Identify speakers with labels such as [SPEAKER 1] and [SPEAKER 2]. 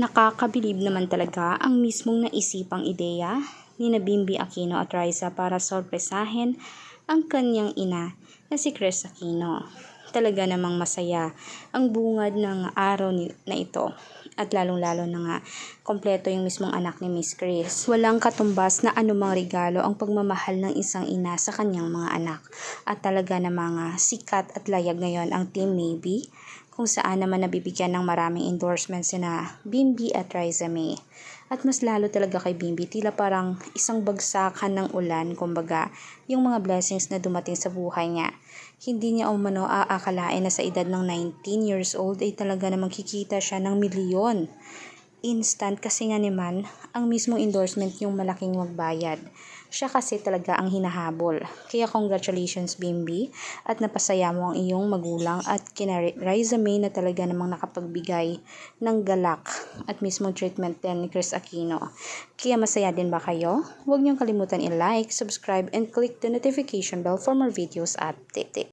[SPEAKER 1] Nakakabilib naman talaga ang mismong naisipang ideya ni na Bimby Aquino at Raisa para sorpresahin ang kanyang ina na si Kris Aquino. Talaga namang masaya ang bungad ng araw na ito at lalong-lalo na nga kompleto yung mismong anak ni Miss Kris. Walang katumbas na anumang regalo ang pagmamahal ng isang ina sa kanyang mga anak. At talaga namang sikat at layag ngayon ang Team Maybe, kung saan naman nabibigyan ng maraming endorsements na Bimby at Raisa May. At mas lalo talaga kay Bimby, tila parang isang bagsakan ng ulan, kumbaga, yung mga blessings na dumating sa buhay niya. Hindi niya umano aakalain na sa edad ng 19 years old ay talaga namang kikita siya ng milyon. Instant kasi nga naman, ang mismong endorsement yung malaking magbayad. Siya kasi talaga ang hinahabol. Kaya congratulations Bimby, at napasaya mo ang iyong magulang at kina Raisa May na talaga namang nakapagbigay ng galak at mismong treatment din ni Kris Aquino. Kaya masaya din ba kayo? Huwag niyong kalimutan i-like, subscribe, and click the notification bell for more videos at updates.